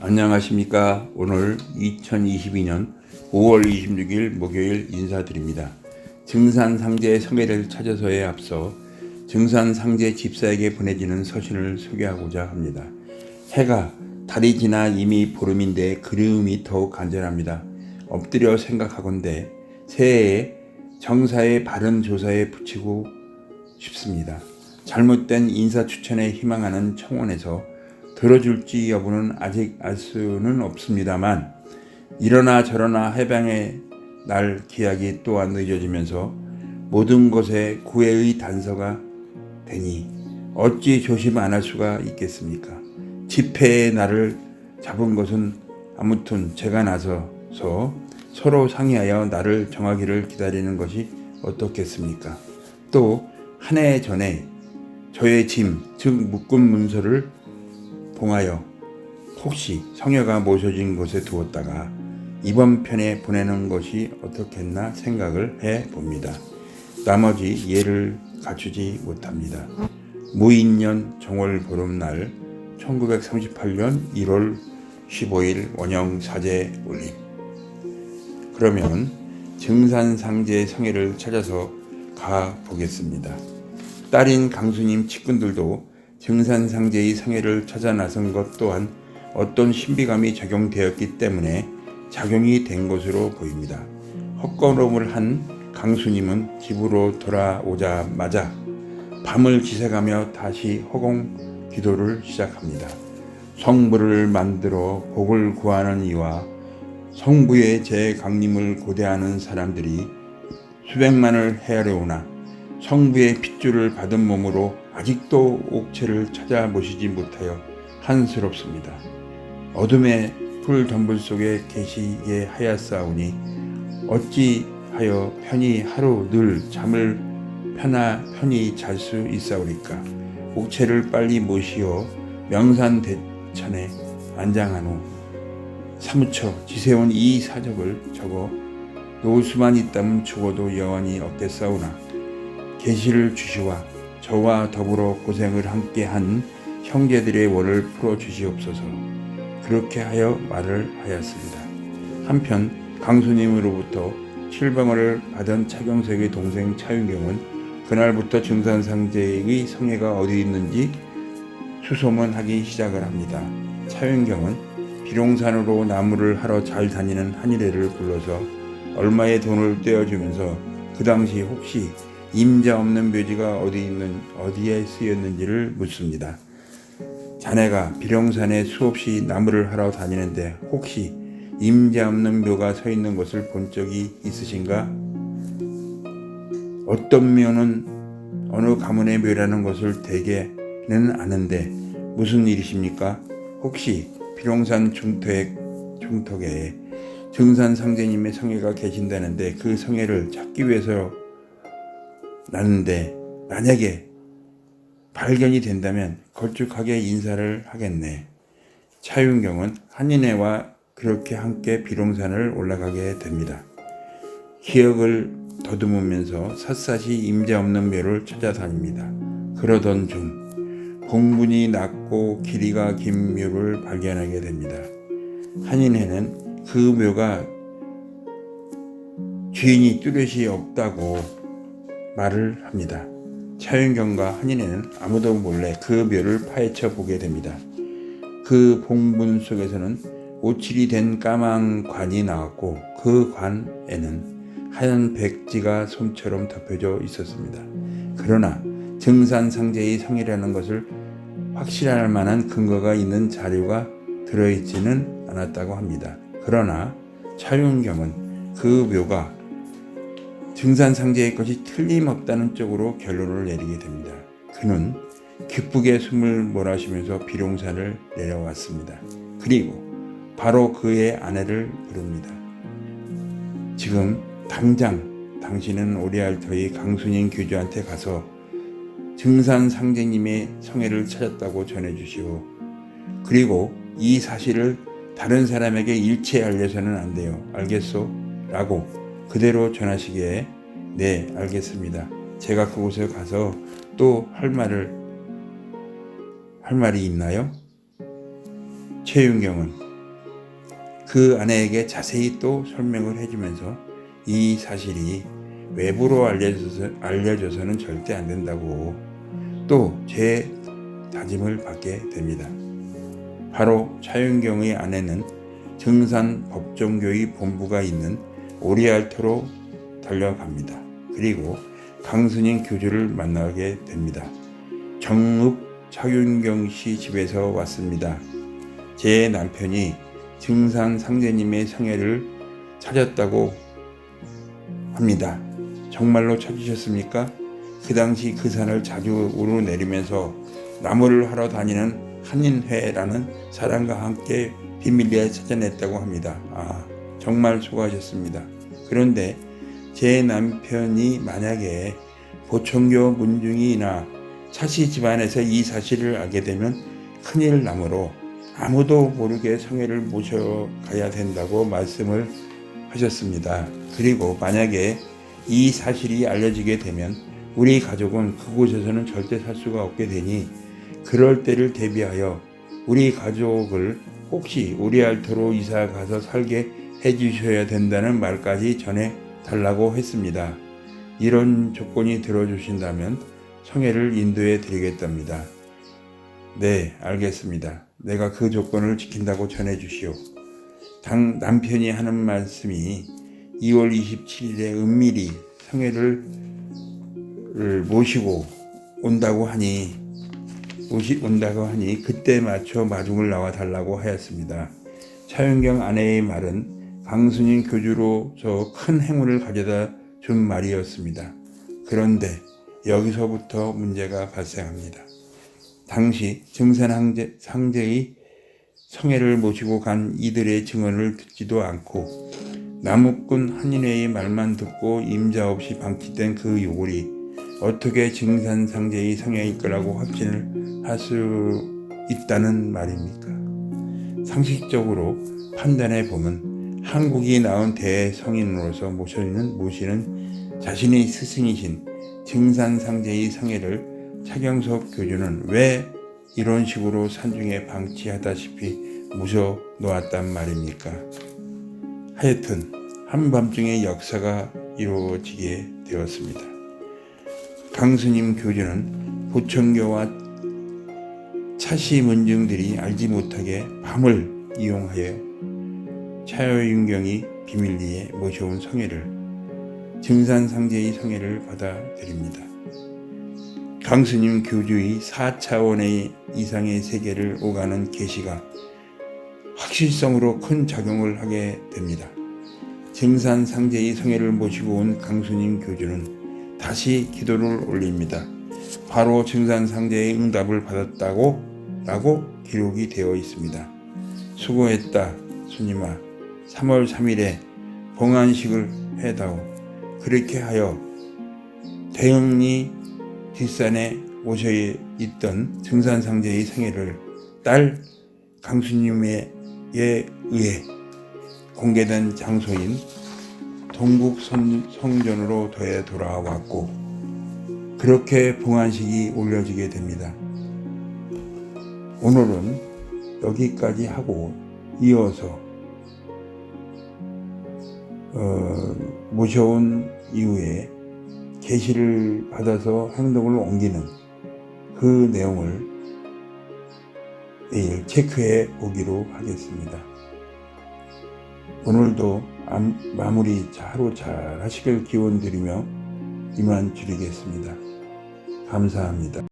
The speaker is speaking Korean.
안녕하십니까. 오늘 2022년 5월 26일 목요일 인사드립니다. 증산상제 성회를 찾아서에 앞서 증산상제 집사에게 보내지는 서신을 소개하고자 합니다. 해가 달이 지나 이미 보름인데 그리움이 더욱 간절합니다. 엎드려 생각하건대 새해에 정사의 바른 조사에 붙이고 싶습니다. 잘못된 인사 추천에 희망하는 청원에서 들어줄지 여부는 아직 알 수는 없습니다만 이러나 저러나 해방의 날 기약이 또한 늦어지면서 모든 것에 구애의 단서가 되니 어찌 조심 안 할 수가 있겠습니까? 집회의 날을 잡은 것은 아무튼 제가 나서서 서로 상의하여 날을 정하기를 기다리는 것이 어떻겠습니까? 또 한 해 전에 저의 짐, 즉 묶은 문서를 봉하여 혹시 성녀가 모셔진 곳에 두었다가 이번 편에 보내는 것이 어떻겠나 생각을 해봅니다. 나머지 예를 갖추지 못합니다. 무인년 정월 보름날 1938년 1월 15일 원형 사제 올림. 그러면 증산상제 성회를 찾아서 가보겠습니다. 딸인 강수님 측근들도 증산상제의 성회를 찾아 나선 것 또한 어떤 신비감이 적용되었기 때문에 작용이 된 것으로 보입니다. 헛걸음을 한 강수님은 집으로 돌아오자마자 밤을 지새가며 다시 허공 기도를 시작합니다. 성부를 만들어 복을 구하는 이와 성부의 제 강림을 고대하는 사람들이 수백만을 헤아려오나 성부의 핏줄을 받은 몸으로 아직도 옥체를 찾아 모시지 못하여 한스럽습니다. 어둠의 풀 덤불 속에 계시게 하였사오니 어찌하여 편히 하루 늘 잠을 편히 잘 수 있사오리까. 옥체를 빨리 모시어 명산대천에 안장한 후 사무쳐 지새운 이 사적을 적어 놓을 수만 있다면 죽어도 여한이 없겠사오나 계시를 주시와 저와 더불어 고생을 함께 한 형제들의 원을 풀어 주시옵소서. 그렇게 하여 말을 하였습니다. 한편 강수님으로부터 칠방을 받은 차경석의 동생 차윤경은 그날부터 증산상제의 성회가 어디 있는지 수소문하기 시작을 합니다. 차윤경은 비룡산으로 나무를 하러 잘 다니는 한일애를 불러서 얼마의 돈을 떼어주면서 그 당시 혹시 임자 없는 묘지가 어디에 쓰였는지를 묻습니다. 자네가 비룡산에 수없이 나무를 하러 다니는데 혹시 임자 없는 묘가 서 있는 것을 본 적이 있으신가? 어떤 묘는 어느 가문의 묘라는 것을 대개는 아는데 무슨 일이십니까? 혹시 비룡산 중턱에 증산상제님의 성회가 계신다는데 그 성회를 찾기 위해서 나는데 만약에 발견이 된다면 걸쭉하게 인사를 하겠네. 차윤경은 한인애와 그렇게 함께 비룡산을 올라가게 됩니다. 기억을 더듬으면서 샅샅이 임자 없는 묘를 찾아다닙니다. 그러던 중 봉분이 낮고 길이가 긴 묘를 발견하게 됩니다. 한인애는 그 묘가 주인이 뚜렷이 없다고 말을 합니다. 차윤경과 한인애는 아무도 몰래 그 묘를 파헤쳐 보게 됩니다. 그 봉분 속에서는 오칠이 된 까만 관이 나왔고 그 관에는 하얀 백지가 솜처럼 덮여져 있었습니다. 그러나 증산상제의 성이라는 것을 확실할 만한 근거가 있는 자료가 들어있지는 않았다고 합니다. 그러나 차윤경은 그 묘가 증산상제의 것이 틀림없다는 쪽으로 결론을 내리게 됩니다. 그는 기쁘게 숨을 몰아쉬면서 비룡산을 내려왔습니다. 그리고 바로 그의 아내를 부릅니다. 지금 당장 당신은 오리알터의 강수님 교주한테 가서 증산상제님의 성회를 찾았다고 전해주시오. 그리고 이 사실을 다른 사람에게 일체 알려서는 안 돼요. 알겠소? 라고 그대로 전하시기에 네, 알겠습니다. 제가 그곳에 가서 또 할 말이 있나요? 최윤경은 그 아내에게 자세히 또 설명을 해주면서 이 사실이 외부로 알려져서는 절대 안 된다고 또 제 다짐을 받게 됩니다. 바로 차윤경의 아내는 증산 법정교의 본부가 있는 오리알토로 달려갑니다. 그리고 강순인 교주를 만나게 됩니다. 정읍 차윤경 씨 집에서 왔습니다. 제 남편이 증산 상제님의 성애를 찾았다고 합니다. 정말로 찾으셨습니까? 그 당시 그 산을 자주 오르내리면서 나무를 하러 다니는 한인회라는 사람과 함께 비밀리에 찾아냈다고 합니다. 정말 수고하셨습니다. 그런데 제 남편이 만약에 보청교 문중이나 차씨 집안에서 이 사실을 알게 되면 큰일 나므로 아무도 모르게 성애를 모셔가야 된다고 말씀을 하셨습니다. 그리고 만약에 이 사실이 알려지게 되면 우리 가족은 그곳에서는 절대 살 수가 없게 되니 그럴 때를 대비하여 우리 가족을 혹시 오리알토로 이사 가서 살게 해주셔야 된다는 말까지 전해 달라고 했습니다. 이런 조건이 들어주신다면 성애를 인도해 드리겠답니다. 네, 알겠습니다. 내가 그 조건을 지킨다고 전해 주시오. 남편이 하는 말씀이 2월 27일에 은밀히 성애를 모시고 온다고 하니 그때 맞춰 마중을 나와 달라고 하였습니다. 차윤경 아내의 말은 강순인 교주로서 큰 행운을 가져다 준 말이었습니다. 그런데 여기서부터 문제가 발생합니다. 당시 증산 상제의 성애를 모시고 간 이들의 증언을 듣지도 않고 남욱군 한인회의 말만 듣고 임자 없이 방치된 그 요구리 어떻게 증산 상제의 성애일 거라고 확신을 할 수 있다는 말입니까? 상식적으로 판단해 보면 한국이 낳은 대성인으로서 모시는 자신의 스승이신 증산 상제의 성애를 차경석 교주는 왜 이런 식으로 산중에 방치하다시피 모셔 놓았단 말입니까? 하여튼 한밤중에 역사가 이루어지게 되었습니다. 강스님 교주는 보청교와 차시 문중들이 알지 못하게 밤을 이용하여 차윤경이 비밀리에 모셔온 성애를 증산상제의 성애를 받아들입니다. 강스님 교주의 4차원의 이상의 세계를 오가는 계시가 확실성으로 큰 작용을 하게 됩니다. 증산상제의 성애를 모시고 온 강스님 교주는 다시 기도를 올립니다. 바로 증산상제의 응답을 받았다고 기록이 되어 있습니다. 수고했다 스님아. 3월 3일에 봉안식을 해다오. 그렇게 하여 대흥리 뒷산에 모셔 있던 증산상제의 성애를 딸 강수님에 의해 공개된 장소인 동국 성전으로 돌아왔고 그렇게 봉안식이 올려지게 됩니다. 오늘은 여기까지 하고 이어서 모셔온 이후에 계시를 받아서 행동을 옮기는 그 내용을 내일 체크해 보기로 하겠습니다. 오늘도 마무리 하루 잘 하시길 기원 드리며 이만 줄이겠습니다. 감사합니다.